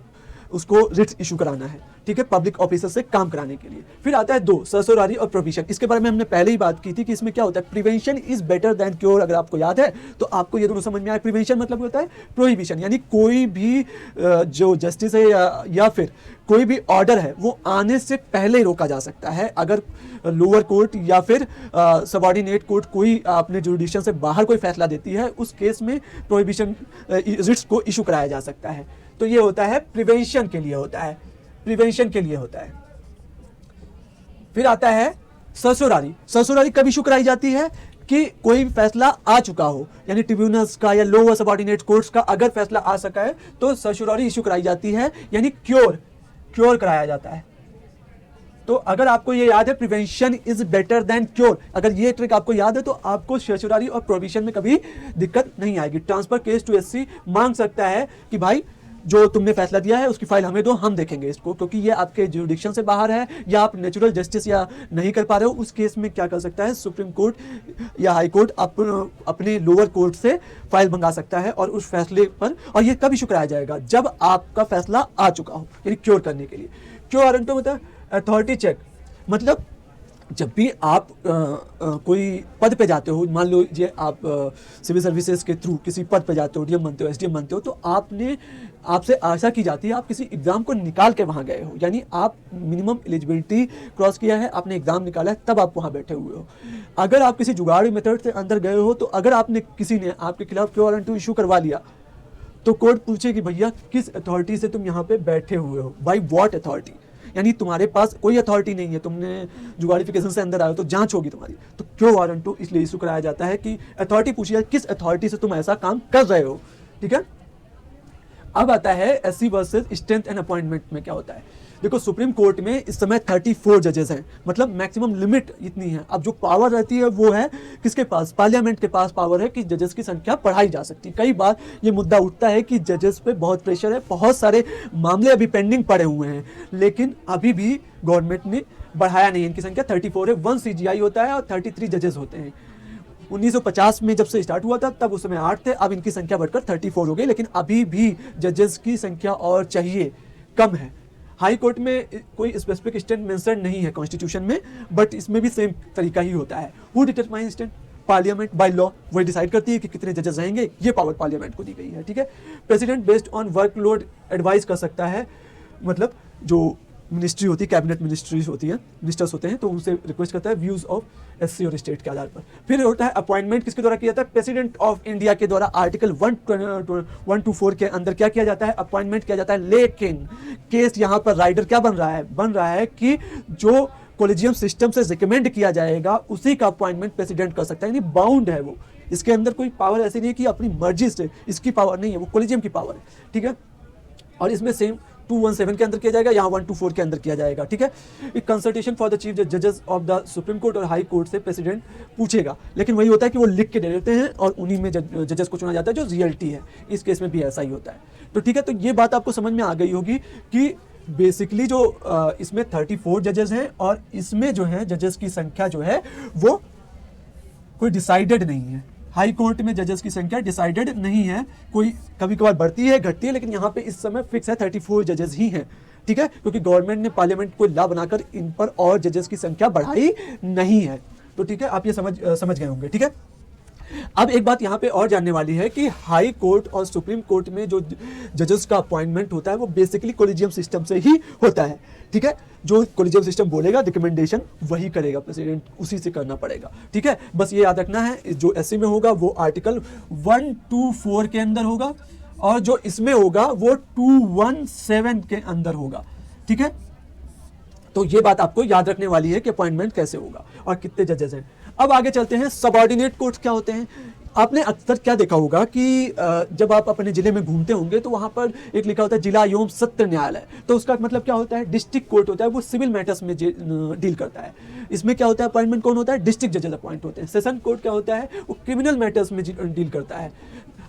S1: उसको रिट्स इशू कराना है। ठीक है, पब्लिक ऑफिसर से काम कराने के लिए। फिर आता है 2 सरसोरारी और प्रोहिबिशन, इसके बारे में हमने पहले ही बात की थी कि इसमें क्या होता है, prevention is better than cure, अगर आपको याद है तो आपको ये दोनों समझ में आए। प्रिवेंशन मतलब होता है प्रोहिबिशन, यानी कोई भी जो जस्टिस है या फिर कोई भी ऑर्डर है वो आने से पहले रोका जा सकता है। अगर लोअर कोर्ट या फिर सबऑर्डिनेट कोर्ट कोई अपने जुरिडिक्शन से बाहर कोई फैसला देती है, उस केस में प्रोहिबिशन रिट्स को इशू कराया जा सकता है। तो ये होता है प्रिवेंशन के लिए होता है, फिर आता है सरसोरारी। सरसोरारी कब इशू कराई जाती है कि कोई फैसला आ चुका हो, यानी ट्रिब्यूनल्स का या लोअर सबऑर्डिनेट कोर्ट्स का अगर फैसला आ सका है तो सरसोरारी इशू कराई जाती है, यानी क्योर कराया जाता है। तो अगर आपको ये याद है prevention is better than cure, अगर ये ट्रिक आपको याद है तो आपको सरसोरारी और प्रोहिबिशन में कभी दिक्कत नहीं आएगी। ट्रांसफर केस टू एससी मांग सकता है कि भाई जो तुमने फैसला दिया है उसकी फाइल हमें दो, हम देखेंगे इसको, क्योंकि ये आपके जुरिडिक्शन से बाहर है या आप नेचुरल जस्टिस या नहीं कर पा रहे हो। उस केस में क्या कर सकता है, सुप्रीम कोर्ट या हाई कोर्ट अपने लोअर कोर्ट से फाइल मंगा सकता है और उस फैसले पर, और ये कब इशू कराया जाएगा, जब आपका फैसला आ चुका हो, यानी क्योर करने के लिए। क्योर वारंटो मतलब अथॉरिटी चेक, मतलब जब भी आप कोई पद पे जाते हो, मान लीजिए आप सिविल सर्विसेज के थ्रू किसी पद पे जाते हो, डीएम बनते हो, एसडीएम बनते हो, तो आपसे आशा की जाती है आप किसी एग्जाम को निकाल के वहाँ गए हो, यानी आप मिनिमम एलिजिबिलिटी क्रॉस किया है, आपने एग्जाम निकाला है, तब आप वहाँ बैठे हुए हो। अगर आप किसी जुगाड़ी मेथड से अंदर गए हो, तो अगर किसी ने आपके खिलाफ क्योर वारंट इशू करवा लिया तो कोर्ट पूछे कि भैया किस अथॉरिटी से तुम यहाँ पे बैठे हुए हो, बाई वॉट अथॉरिटी, यानी तुम्हारे पास कोई अथॉरिटी नहीं है, तुमने जुगाड़िफिकेशन से अंदर आए हो तो जांच होगी तुम्हारी। तो क्यों वारंट इसलिए इशू कराया जाता है कि अथॉरिटी पूछी जाए किस अथॉरिटी से तुम ऐसा काम कर रहे हो। ठीक है, अब आता है SC versus strength and appointment में क्या होता है। देखो सुप्रीम कोर्ट में इस समय 34 जजेस हैं, मतलब मैक्सिमम लिमिट इतनी है। अब जो पावर रहती है वो है किसके पास, पार्लियामेंट के पास पावर है कि जजेस की संख्या बढ़ाई जा सकती है। कई बार ये मुद्दा उठता है कि जजेस पे बहुत प्रेशर है, बहुत सारे मामले अभी पेंडिंग पड़े हुए हैं, लेकिन अभी भी गवर्नमेंट ने बढ़ाया नहीं, इनकी संख्या 34 है। 1 CGI होता है और 33 जजेस होते हैं। 1950 में जब से स्टार्ट हुआ था तब उस समय 8 थे, अब इनकी संख्या बढ़कर 34 हो गई, लेकिन अभी भी जजेस की संख्या और चाहिए, कम है। हाई कोर्ट में कोई स्पेसिफिक स्टैंड मेंशन नहीं है कॉन्स्टिट्यूशन में, बट इसमें भी सेम तरीका ही होता है। Who determine stand, parliament by law, वही डिसाइड करती है कि कितने जजेस रहेंगे, ये पावर पार्लियामेंट को दी गई है। ठीक है, president based on workload advice कर सकता है, मतलब जो मिनिस्ट्री होती है, कैबिनेट मिनिस्ट्रीज होती है, मिनिस्टर्स होते हैं, तो उनसे रिक्वेस्ट करता है व्यूज ऑफ एससी और स्टेट के आधार पर। फिर होता है अपॉइंटमेंट, किसके द्वारा किया जाता है, प्रेसिडेंट ऑफ इंडिया के द्वारा आर्टिकल 124 के अंदर क्या किया जाता है, अपॉइंटमेंट किया जाता है। लेकिन केस यहाँ पर राइडर क्या बन रहा है कि जो कोलिजियम सिस्टम से रिकमेंड किया जाएगा उसी का अपॉइंटमेंट प्रेसिडेंट कर सकता है, यानी बाउंड है वो, इसके अंदर कोई पावर ऐसी नहीं है कि अपनी मर्जी से, इसकी पावर नहीं है, वो कोलिजियम की पावर है। ठीक है, और इसमें सेम 217 के अंदर किया जाएगा, यहाँ 124 के अंदर किया जाएगा, ठीक है। एक कंसल्टेशन फॉर द चीफ जजेस ऑफ द सुप्रीम कोर्ट और हाई कोर्ट से प्रेसिडेंट पूछेगा, लेकिन वही होता है कि वो लिख के दे देते हैं और उन्हीं में जजेस को चुना जाता है जो रियलिटी है। इस केस में भी ऐसा ही होता है। तो ठीक है, तो ये बात आपको समझ में आ गई होगी कि बेसिकली जो इसमें 34 जजेस हैं और इसमें जो है जजेस की संख्या जो है वो कोई डिसाइडेड नहीं है। हाई कोर्ट में जजेस की संख्या डिसाइडेड नहीं है, कोई कभी कभार बढ़ती है घटती है, लेकिन यहाँ पे इस समय फिक्स है 34 जजेस ही हैं, ठीक है, क्योंकि गवर्नमेंट ने पार्लियामेंट को लॉ बनाकर इन पर और जजेस की संख्या बढ़ाई नहीं है। तो ठीक है, आप ये समझ गए होंगे, ठीक है। अब एक बात यहाँ पे और जानने वाली है कि हाई कोर्ट और सुप्रीम कोर्ट में जो जजेस का अपॉइंटमेंट होता है वो बेसिकली कोलिजियम सिस्टम से ही होता है, ठीक है। जो कोलिजियम सिस्टम बोलेगा रिकमेंडेशन वही करेगा प्रेसिडेंट, उसी से करना पड़ेगा, ठीक है। बस ये याद रखना है, जो एससी में होगा वो आर्टिकल 124 के अंदर होगा और जो इसमें होगा वो 217 के अंदर होगा, ठीक है। तो ये बात आपको याद रखने वाली है कि अपॉइंटमेंट कैसे होगा और कितने जजेस हैं। अब आगे चलते हैं, सबऑर्डिनेट कोर्ट क्या होते हैं। आपने अक्सर क्या देखा होगा कि जब आप अपने जिले में घूमते होंगे तो वहां पर एक लिखा होता है जिला एवं सत्र न्यायालय। तो उसका मतलब क्या होता है, डिस्ट्रिक्ट कोर्ट होता है, वो सिविल मैटर्स में डील करता है। इसमें क्या होता है, अपॉइंटमेंट कौन होता है, डिस्ट्रिक्ट जजेस अपॉइंट होते हैं। सेशन कोर्ट क्या होता है, वो क्रिमिनल मैटर्स में डील करता है।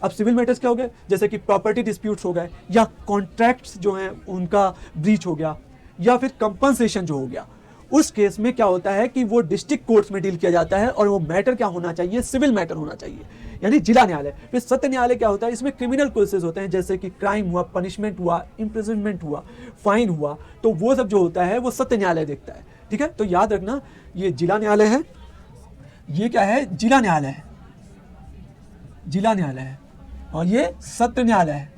S1: अब सिविल मैटर्स क्या हो गए, जैसे कि प्रॉपर्टी डिस्प्यूट्स हो गए या कॉन्ट्रैक्ट्स जो हैं उनका ब्रीच हो गया या फिर कंपनसेशन जो हो गया, उस केस में क्या होता है कि वो डिस्ट्रिक्ट कोर्ट्स में डील किया जाता है और वो मैटर क्या होना चाहिए, सिविल मैटर होना चाहिए, यानी जिला न्यायालय। फिर सत्र न्यायालय क्या होता है, इसमें क्रिमिनल केसेस होते हैं, जैसे कि क्राइम हुआ, पनिशमेंट हुआ, इम्प्रिजनमेंट हुआ, फाइन हुआ, तो वो सब जो होता है वो सत्र न्यायालय देखता है, ठीक है। तो याद रखना, ये जिला न्यायालय है, ये क्या है, जिला न्यायालय है, जिला न्यायालय है, और ये सत्र न्यायालय है,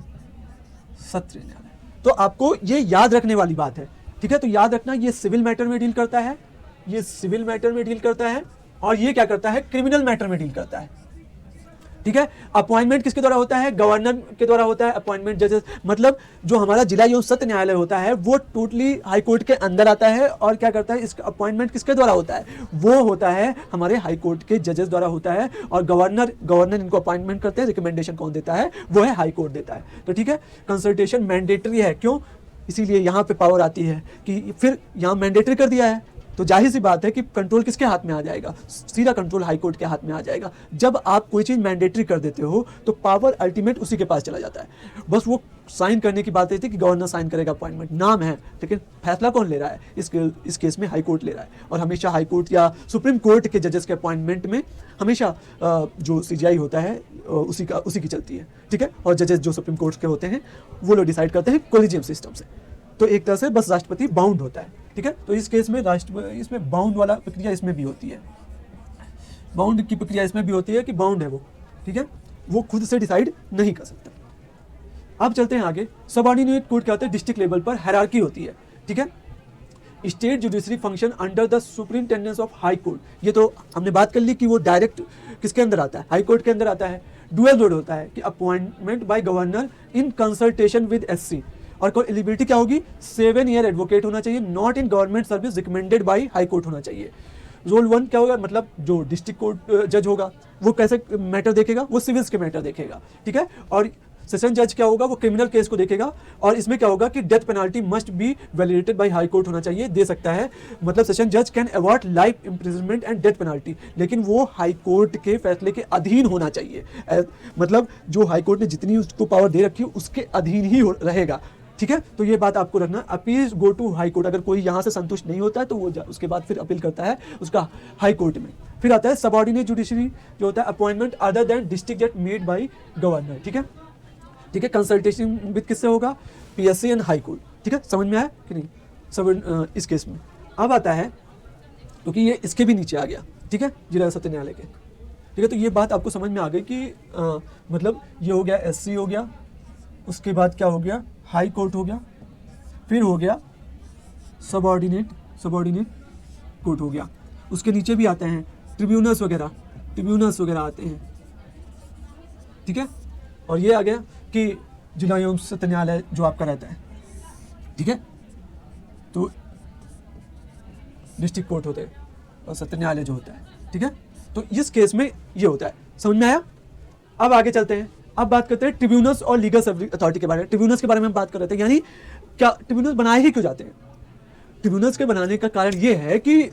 S1: सत्र न्यायालय। तो आपको ये याद रखने वाली बात है, ठीक है। तो याद रखना, ये सिविल मैटर में डील करता है, ये सिविल मैटर में डील करता है, और ये क्या करता है, क्रिमिनल मैटर में डील करता है, ठीक है। अपॉइंटमेंट किसके द्वारा होता है, गवर्नर के द्वारा होता है अपॉइंटमेंट जजेस। मतलब जो हमारा जिला एवं सत्र न्यायालय होता है वो टोटली हाई कोर्ट के अंदर आता है, और क्या करता है, इसका अपॉइंटमेंट किसके द्वारा होता है, वो होता है हमारे हाई कोर्ट के जजेस द्वारा होता है, और गवर्नर इनको अपॉइंटमेंट करते हैं। रिकमेंडेशन कौन देता है, वो है हाई कोर्ट देता है। तो ठीक है, कंसल्टेशन मैंडेटरी है, क्यों, इसीलिए यहाँ पे पावर आती है कि फिर यहाँ मैंडेटरी कर दिया है तो जाहिर सी बात है कि कंट्रोल किसके हाथ में आ जाएगा, सीधा कंट्रोल हाई कोर्ट के हाथ में आ जाएगा। जब आप कोई चीज़ मैंडेटरी कर देते हो तो पावर अल्टीमेट उसी के पास चला जाता है। बस वो साइन करने की बात रहती है कि गवर्नर साइन करेगा, अपॉइंटमेंट नाम है, लेकिन फैसला कौन ले रहा है, इस केस में हाई कोर्ट ले रहा है। और हमेशा हाई कोर्ट या सुप्रीम कोर्ट के जजेस के अपॉइंटमेंट में हमेशा जो सीजीआई होता है उसी की चलती है, ठीक है। और जजेस जो सुप्रीम कोर्ट के होते हैं वो लोग डिसाइड करते हैं कोलिजियम सिस्टम से। तो एक तरह से बस राष्ट्रपति बाउंड होता है, ठीक है। तो इस केस में इसमें बाउंड वाला प्रक्रिया इसमें भी होती है, बाउंड की प्रक्रिया इसमें भी होती है कि बाउंड है वो, ठीक है, वो खुद से डिसाइड नहीं कर सकता। अब चलते हैं आगे। सबऑर्डिनेट कोर्ट क्या होता है, डिस्ट्रिक्ट लेवल पर हायरार्की होती है, ठीक है। State judiciary function under the superintendence of high court. ये तो हमने बात कर ली कि वो डायरेक्ट किसके अंदर आता है, हाई कोर्ट के अंदर आता है। डुअल रोड होता है कि appointment bye governor in consultation with SC, और एलिजिबिलिटी क्या होगी, 7 ईयर एडवोकेट होना चाहिए, not in government service, recommended by high court होना चाहिए। रोल 1 क्या होगा, मतलब जो डिस्ट्रिक्ट कोर्ट जज होगा वो कैसे मैटर देखेगा, वो सिविल्स के मैटर देखेगा, ठीक है। और सेशन जज क्या होगा, वो क्रिमिनल केस को देखेगा। और इसमें क्या होगा कि death penalty must be validated by high court होना चाहिए, दे सकता है। मतलब सेशन जज can award life imprisonment and death penalty, लेकिन वो हाई कोर्ट के फैसले के अधीन होना चाहिए। मतलब जो हाई कोर्ट ने जितनी उसको पावर दे रखी है उसके अधीन ही रहेगा, ठीक है। तो ये बात आपको रखना। Appeal go to high court, अगर कोई यहाँ से संतुष्ट नहीं होता है तो वो उसके बाद फिर अपील करता है उसका हाई कोर्ट में। फिर आता है सबऑर्डिनेट जुडिशरी जो होता है अपॉइंटमेंट अदर देन डिस्ट्रिक्ट जज मेड बाय गवर्नर, ठीक है, ठीक है। कंसल्टेशन विद किससे होगा, पीएससी एंड हाई कोर्ट, ठीक है। समझ में आया कि नहीं सब इस केस में। अब आता है क्योंकि ये इसके भी नीचे आ गया, ठीक है, जिला सत्र न्यायालय के, ठीक है। तो ये बात आपको समझ में आ गई कि मतलब ये हो गया एससी हो गया, उसके बाद क्या हो गया, हाई कोर्ट हो गया, फिर हो गया सबऑर्डिनेट कोर्ट हो गया। उसके नीचे भी आते हैं ट्रिब्यूनल्स वगैरह आते हैं, ठीक है। और ये आ गया कि जिला एवं सत्र न्यायालय जो आपका रहता है, ठीक है। तो डिस्ट्रिक्ट कोर्ट होते हैं और सत्र न्यायालय जो होता है, ठीक है। तो इस केस में ये होता है, समझ में आया। अब आगे चलते हैं। अब बात करते हैं ट्रिब्यूनल्स और लीगल अथॉरिटी के बारे में। ट्रिब्यूनल्स के बारे में हम बात कर रहे थे, यानी क्या ट्रिब्यूनल्स बनाए ही क्यों जाते हैं। ट्रिब्यूनल्स के बनाने का कारण ये है कि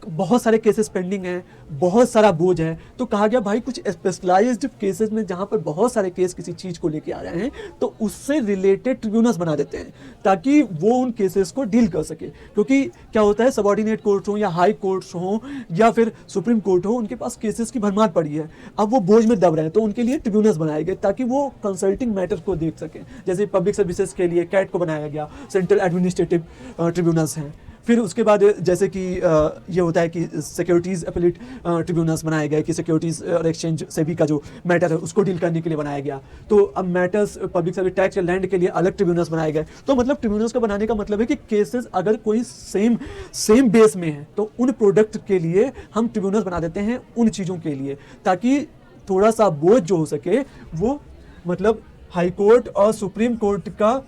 S1: बहुत सारे केसेस पेंडिंग हैं, बहुत सारा बोझ है, तो कहा गया भाई कुछ स्पेशलाइज्ड केसेस में जहां पर बहुत सारे केस किसी चीज़ को लेके आ रहे हैं तो उससे रिलेटेड ट्रिब्यूनल्स बना देते हैं ताकि वो उन केसेस को डील कर सके। क्योंकि क्या होता है, सबऑर्डिनेट कोर्ट्स हो या हाई कोर्ट्स हो या फिर सुप्रीम कोर्ट हो, उनके पास केसेस की भरमार पड़ी है, अब वो बोझ में दब रहे हैं, तो उनके लिए ट्रिब्यूनल्स बनाए गए ताकि वो कंसल्टिंग मैटर को देख सकें। जैसे पब्लिक सर्विसेज के लिए कैट को बनाया गया, सेंट्रल एडमिनिस्ट्रेटिव ट्रिब्यूनल्स हैं। फिर उसके बाद जैसे कि ये होता है कि सिक्योरिटीज़ अपीलेट ट्रिब्यूनल्स बनाए गए कि सिक्योरिटीज़ और एक्सचेंज सेबी का जो मैटर है उसको डील करने के लिए बनाया गया। तो अब मैटर्स पब्लिक सर्विस टैक्स या लैंड के लिए अलग ट्रिब्यूनल्स बनाए गए। तो मतलब ट्रिब्यूनल्स का बनाने का मतलब है कि केसेस अगर कोई सेम बेस में है तो उन प्रोडक्ट के लिए हम ट्रिब्यूनल्स बना देते हैं उन चीज़ों के लिए, ताकि थोड़ा सा बोझ जो हो सके वो मतलब हाई कोर्ट और सुप्रीम कोर्ट का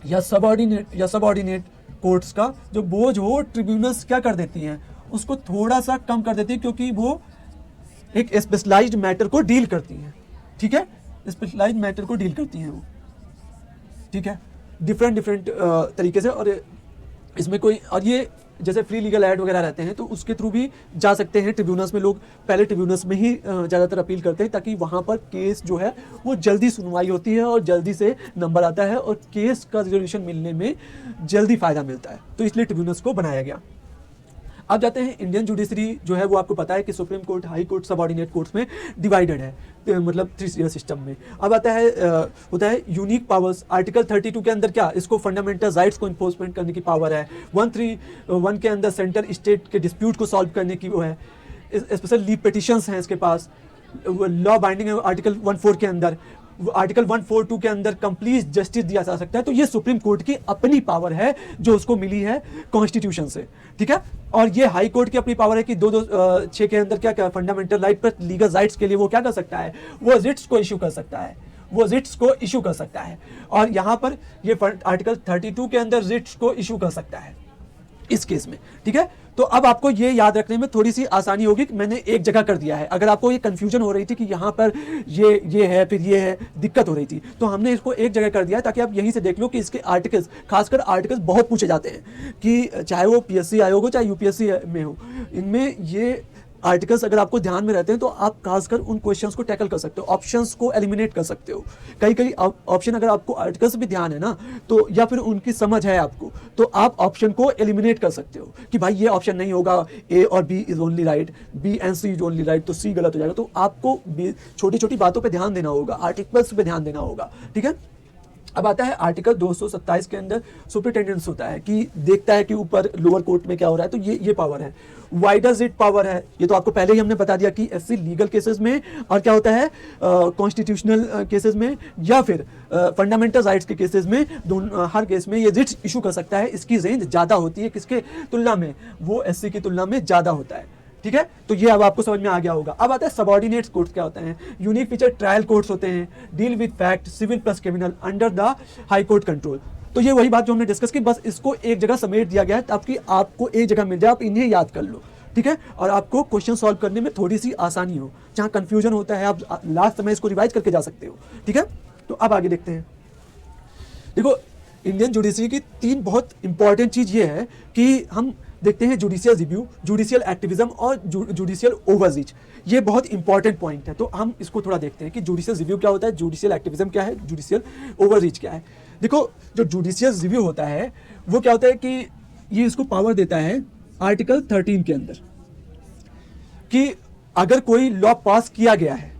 S1: या सबऑर्डिनेट कोर्ट्स का जो बोझ हो, ट्रिब्यूनल्स क्या कर देती हैं, उसको थोड़ा सा कम कर देती है, क्योंकि वो एक स्पेशलाइज्ड मैटर को डील करती हैं। ठीक है, स्पेशलाइज्ड मैटर को डील करती हैं वो। ठीक है, डिफरेंट तरीके से। और इसमें कोई, और ये जैसे फ्री लीगल एड वगैरह रहते हैं तो उसके थ्रू भी जा सकते हैं ट्रिब्यूनल्स में। लोग पहले ट्रिब्यूनल्स में ही ज़्यादातर अपील करते हैं ताकि वहाँ पर केस जो है वो जल्दी सुनवाई होती है और जल्दी से नंबर आता है और केस का रिजोल्यूशन मिलने में जल्दी फ़ायदा मिलता है, तो इसलिए ट्रिब्यूनल्स को बनाया गया। अब जाते हैं इंडियन जुडिशरी जो है वो आपको पता है कि supreme court, high court, subordinate courts में डिवाइडेड है, मतलब 3 ईयर सिस्टम में। अब आता है होता है यूनिक पावर्स। आर्टिकल 32 के अंदर क्या, इसको फंडामेंटल राइट्स को इन्फोर्समेंट करने की पावर है। 131 के अंदर सेंट्रल स्टेट के डिस्प्यूट को सॉल्व करने की वो है। स्पेशल लीव पिटिशंस हैं इसके पास। लॉ बाइंडिंग है आर्टिकल 14 के अंदर। आर्टिकल 142 के अंदर कंप्लीट जस्टिस दिया जा सकता है। तो ये सुप्रीम कोर्ट की अपनी पावर है जो उसको मिली है कॉन्स्टिट्यूशन से। ठीक है, और ये हाई कोर्ट की अपनी पावर है कि 226 के अंदर क्या क्या फंडामेंटल राइट पर लीगल राइट्स के लिए वो क्या कर सकता है, वो रिट्स को इशू कर सकता है, वो रिट्स को इशू कर सकता है। और यहाँ पर ये आर्टिकल 32 के अंदर रिट्स को इशू कर सकता है इस केस में। ठीक है, तो अब आपको ये याद रखने में थोड़ी सी आसानी होगी कि मैंने एक जगह कर दिया है। अगर आपको ये कंफ्यूजन हो रही थी कि यहाँ पर ये है फिर ये है, दिक्कत हो रही थी, तो हमने इसको एक जगह कर दिया है ताकि आप यहीं से देख लो कि इसके आर्टिकल्स, खासकर आर्टिकल्स बहुत पूछे जाते हैं कि चाहे वो पीएससी आयोग हो चाहे यूपीएससी में हो, इनमें ये आर्टिकल्स अगर आपको ध्यान में रहते हैं तो आप खासकर उन क्वेश्चंस को टैकल कर सकते हो, ऑप्शंस को एलिमिनेट कर सकते हो। कई ऑप्शन अगर आपको आर्टिकल्स भी ध्यान है ना, तो या फिर उनकी समझ है आपको, तो आप ऑप्शन को एलिमिनेट कर सकते हो कि भाई ये ऑप्शन नहीं होगा, ए और B is only right, B and C is only right, तो सी गलत हो जाएगा। तो आपको छोटी छोटी बातों पर ध्यान देना होगा, आर्टिकल्स पे ध्यान देना होगा। ठीक है, अब आता है आर्टिकल 227 के अंदर सुपरिटेंडेंस होता है कि देखता है कि ऊपर लोअर कोर्ट में क्या हो रहा है, तो ये पावर है। वाइडर रिट पावर है, ये तो आपको पहले ही हमने बता दिया कि एससी लीगल केसेस में, और क्या होता है कॉन्स्टिट्यूशनल केसेस में या फिर फंडामेंटल राइट्स के केसेस में, हर केस में ये रिट्स इशू कर सकता है। इसकी रेंज ज़्यादा होती है किसके तुलना में, वो एससी की तुलना में ज़्यादा होता है। ठीक है, तो ये अब आपको समझ में आ गया होगा। अब आता है सबऑर्डिनेट कोर्ट्स क्या होते हैं। यूनिक फीचर ट्रायल कोर्ट्स होते हैं, deal with fact, civil plus criminal under the high court control. तो ये वही बात जो हमने डिस्कस की, बस इसको एक जगह समेट दिया गया है ताकि आपको एक जगह मिल जाए, आप इन्हें याद कर लो। ठीक है, और आपको क्वेश्चन सॉल्व करने में थोड़ी सी आसानी हो, जहाँ कंफ्यूजन होता है आप लास्ट समय इसको रिवाइज करके जा सकते हो। ठीक है, तो अब आगे देखते हैं। देखो, इंडियन जुडिशरी की 3 बहुत इंपॉर्टेंट चीज़ ये है कि हम देखते हैं जुडिशियल रिव्यू, जुडिशियल एक्टिविज्म और जुडिशियल ओवररीच। ये बहुत इंपॉर्टेंट पॉइंट है, तो हम इसको थोड़ा देखते हैं कि जुडिशियल रिव्यू क्या होता है, जुडिशियल एक्टिविज्म क्या है, जुडिशियल ओवररीच क्या है। देखो, जो जुडिशियल रिव्यू होता है वो क्या होता है कि ये इसको पावर देता है आर्टिकल 13 के अंदर कि अगर कोई लॉ पास किया गया है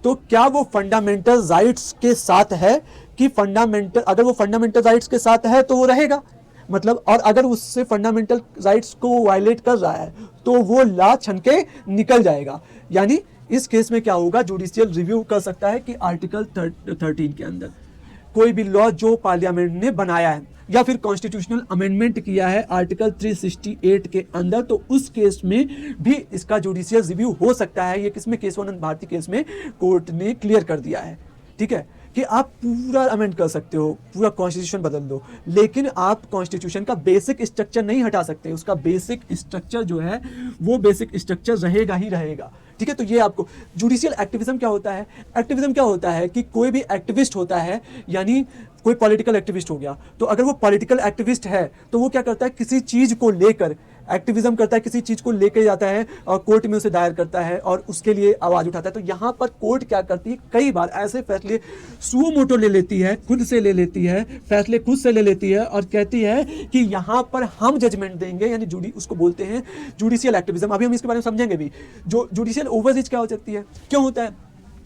S1: तो क्या वो फंडामेंटल राइट्स के साथ है, कि अगर वो फंडामेंटल राइट्स के साथ है तो वो रहेगा, मतलब, और अगर उससे फंडामेंटल राइट्स को वायलेट कर रहा है तो वो लॉ छन के निकल जाएगा। यानी इस केस में क्या होगा, जुडिशियल रिव्यू कर सकता है कि आर्टिकल 13 के अंदर कोई भी लॉ जो पार्लियामेंट ने बनाया है या फिर कॉन्स्टिट्यूशनल अमेंडमेंट किया है आर्टिकल 368 के अंदर, तो उस केस में भी इसका जुडिशियल रिव्यू हो सकता है। ये किसमें, केशवानंद भारती केस में कोर्ट ने क्लियर कर दिया है। ठीक है, कि आप पूरा अमेंड कर सकते हो, पूरा कॉन्स्टिट्यूशन बदल दो, लेकिन आप कॉन्स्टिट्यूशन का बेसिक स्ट्रक्चर नहीं हटा सकते। उसका बेसिक स्ट्रक्चर जो है वो बेसिक स्ट्रक्चर रहेगा ही रहेगा। ठीक है। तो ये आपको जुडिशियल एक्टिविज्म क्या होता है? एक्टिविज्म क्या होता है कि कोई भी एक्टिविस्ट होता है, यानी कोई पॉलिटिकल एक्टिविस्ट हो गया, तो अगर वो पॉलिटिकल एक्टिविस्ट है तो वो क्या करता है, किसी चीज को लेकर एक्टिविज्म करता है, किसी चीज को लेकर जाता है और कोर्ट में उसे दायर करता है और उसके लिए आवाज उठाता है। तो यहां पर कोर्ट क्या करती है, कई बार ऐसे फैसले सुओ मोटो ले लेती है, खुद से ले लेती है, फैसले खुद से ले लेती है और कहती है कि यहां पर हम जजमेंट देंगे, यानी उसको बोलते हैं जुडिशियल एक्टिविज्म। अभी हम इसके बारे में समझेंगे भी। जो जुडिशियल ओवररीच क्या हो सकती है, क्यों होता है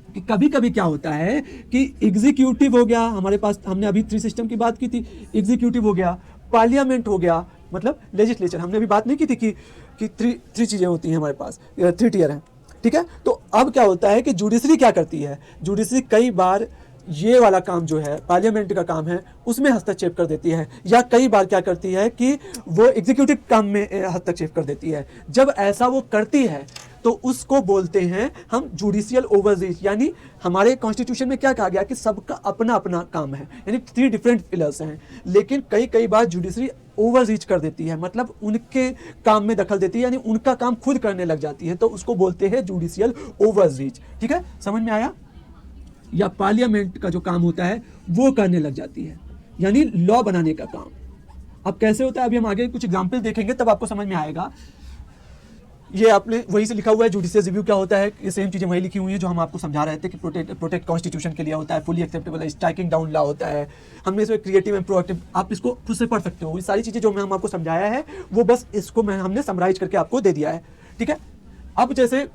S1: कि कभी कभी क्या होता है कि एग्जीक्यूटिव हो गया हमारे पास, हमने अभी 3 सिस्टम की बात की थी, एग्जीक्यूटिव हो गया, पार्लियामेंट हो गया, मतलब लेजिस्लेचर। हमने अभी बात नहीं की थी कि थ्री चीजें होती हैं हमारे पास, 3 टियर हैं, ठीक है। तो अब क्या होता है कि जुडिशरी क्या करती है, जुडिशरी कई बार ये वाला काम जो है पार्लियामेंट का काम है उसमें हस्तक्षेप कर देती है, या कई बार क्या करती है कि वो एग्जीक्यूटिव काम में हस्तक्षेप कर देती है। जब ऐसा वो करती है तो उसको बोलते हैं हम जुडिशियल ओवररीच। यानी हमारे कॉन्स्टिट्यूशन में क्या कहा गया कि सबका अपना अपना काम है, यानी 3 डिफरेंट पिलर्स हैं, लेकिन कई बार जुडिशरी ओवररीच कर देती है, मतलब उनके काम में दखल देती है, यानी उनका काम खुद करने लग जाती है, तो उसको बोलते हैं जुडिशियल ओवररीच। ठीक है, समझ में आया? या पार्लियामेंट का जो काम होता है वो करने लग जाती है, यानी लॉ बनाने का काम। अब कैसे होता है, अभी हम आगे कुछ एग्जाम्पल देखेंगे तब आपको समझ में आएगा। ये आपने वहीं से लिखा हुआ है, जुडिशियल रिव्यू क्या होता है, ये सेम चीजें वही लिखी हुई हैं जो हम आपको समझा रहे थे कि प्रोटेक्ट कॉन्स्टिट्यूशन के लिए होता है, फुली एक्सेप्टेबल है, स्ट्राइकिंग डाउन लॉ होता है। हमने इसमें क्रिएटिव एंड प्रोएक्टिव, आप इसको खुद से पढ़ सकते हो। ये सारी चीजें जो हम आपको समझाया है वो बस इसको हमने समराइज करके आपको दे दिया है, ठीक है। अब जैसे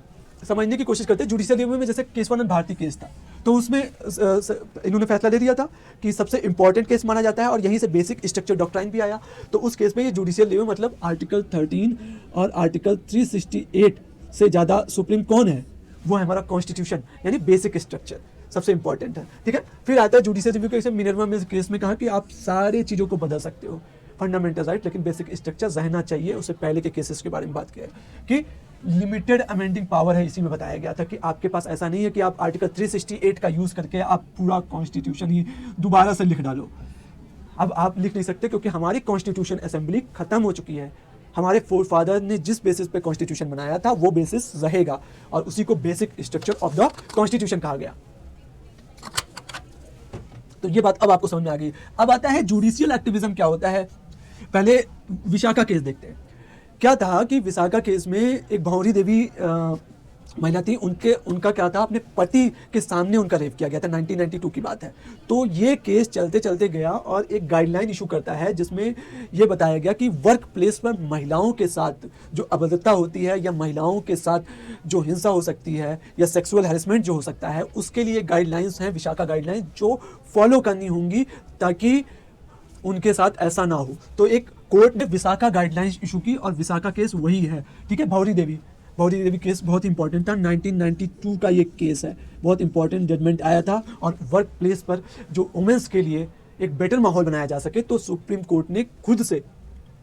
S1: समझने की कोशिश करते हैं जुडिशियल रिव्यू में, जैसे केशवानंद भारती केस था, तो उसमें इन्होंने फैसला दे दिया था कि सबसे इंपॉर्टेंट केस माना जाता है और यहीं से बेसिक स्ट्रक्चर डॉक्ट्राइन भी आया। तो उस केस में ये जुडिशियल रिव्यू मतलब आर्टिकल 13 और आर्टिकल 368 से ज़्यादा सुप्रीम कौन है, वो है हमारा कॉन्स्टिट्यूशन, यानी बेसिक स्ट्रक्चर सबसे इंपॉर्टेंट है, ठीक है। फिर आता है जुडिशियल रिव्यू के मिनरवा में केस में कहा कि आप सारी चीज़ों को बदल सकते हो, फंडामेंटल राइट, लेकिन बेसिक स्ट्रक्चर रहना चाहिए। उससे पहले के केसेस के बारे में बात किया है कि लिमिटेड अमेंडिंग पावर है, इसी में बताया गया था कि आपके पास ऐसा नहीं है कि आप आर्टिकल 368 का यूज करके आप पूरा कॉन्स्टिट्यूशन ही दोबारा से लिख डालो। अब आप लिख नहीं सकते क्योंकि हमारी कॉन्स्टिट्यूशन असेंबली खत्म हो चुकी है। हमारे फोर फादर ने जिस बेसिस पे कॉन्स्टिट्यूशन बनाया था वो बेसिस रहेगा और उसी को basic structure of the constitution कहा गया। तो ये बात अब आपको समझ में आ गई। अब आता है जुडिशियल एक्टिविज्म क्या होता है। पहले विशाखा केस देखते हैं। क्या था कि विशाखा केस में एक भंवरी देवी महिला थी, उनका क्या था, अपने पति के सामने उनका रेप किया गया था, 1992 की बात है। तो ये केस चलते चलते गया और एक गाइडलाइन इशू करता है जिसमें ये बताया गया कि वर्क प्लेस पर महिलाओं के साथ जो अभद्रता होती है या महिलाओं के साथ जो हिंसा हो सकती है या सेक्सुअल हैरेसमेंट जो हो सकता है, उसके लिए गाइडलाइंस हैं, विशाखा गाइडलाइन, जो फॉलो करनी होंगी ताकि उनके साथ ऐसा ना हो। तो एक कोर्ट ने विशाखा गाइडलाइंस इशू की और विशाखा केस वही है, ठीक है। भंवरी देवी केस बहुत इंपॉर्टेंट था, 1992 का ये केस है, बहुत इंपॉर्टेंट जजमेंट आया था। और वर्क प्लेस पर जो वुमेन्स के लिए एक बेटर माहौल बनाया जा सके तो सुप्रीम कोर्ट ने खुद से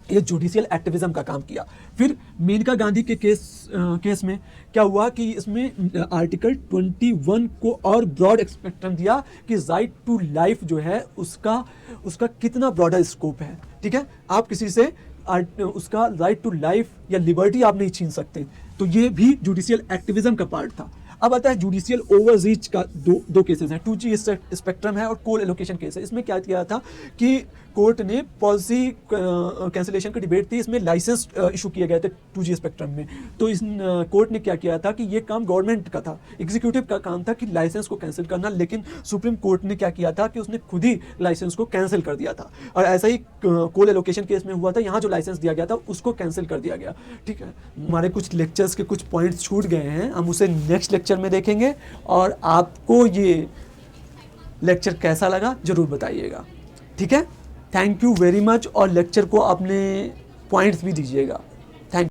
S1: ये जुडिशियल एक्टिविज्म का काम किया। फिर मेनका गांधी के केस में क्या हुआ कि इसमें आर्टिकल 21 को और ब्रॉड स्पेक्ट्रम दिया कि राइट टू लाइफ जो है उसका कितना ब्रॉडर स्कोप है, ठीक है। आप किसी से उसका राइट टू लाइफ या लिबर्टी आप नहीं छीन सकते। तो ये भी जुडिशियल एक्टिविज्म का पार्ट था। अब आता है जुडिशियल ओवररीच का दो केसेस हैं, 2G स्पेक्ट्रम है और कोल एलोकेशन केस है। इसमें क्या किया था कि कोर्ट ने पॉलिसी कैंसिलेशन की डिबेट थी, इसमें लाइसेंस इशू किए गए थे 2G स्पेक्ट्रम में। तो इस कोर्ट ने क्या किया था कि ये काम गवर्नमेंट का था, एग्जीक्यूटिव का काम था कि लाइसेंस को कैंसिल करना, लेकिन सुप्रीम कोर्ट ने क्या किया था कि उसने खुद ही लाइसेंस को कैंसिल कर दिया था। और ऐसा ही कोल एलोकेशन केस में हुआ था, यहाँ जो लाइसेंस दिया गया था उसको कैंसिल कर दिया गया, ठीक है। हमारे कुछ लेक्चर्स के कुछ पॉइंट्स छूट गए हैं, हम उसे नेक्स्ट लेक्चर में देखेंगे। और आपको ये लेक्चर कैसा लगा जरूर बताइएगा, ठीक है। Thank you very much. और लेक्चर को अपने पॉइंट्स भी दीजिएगा।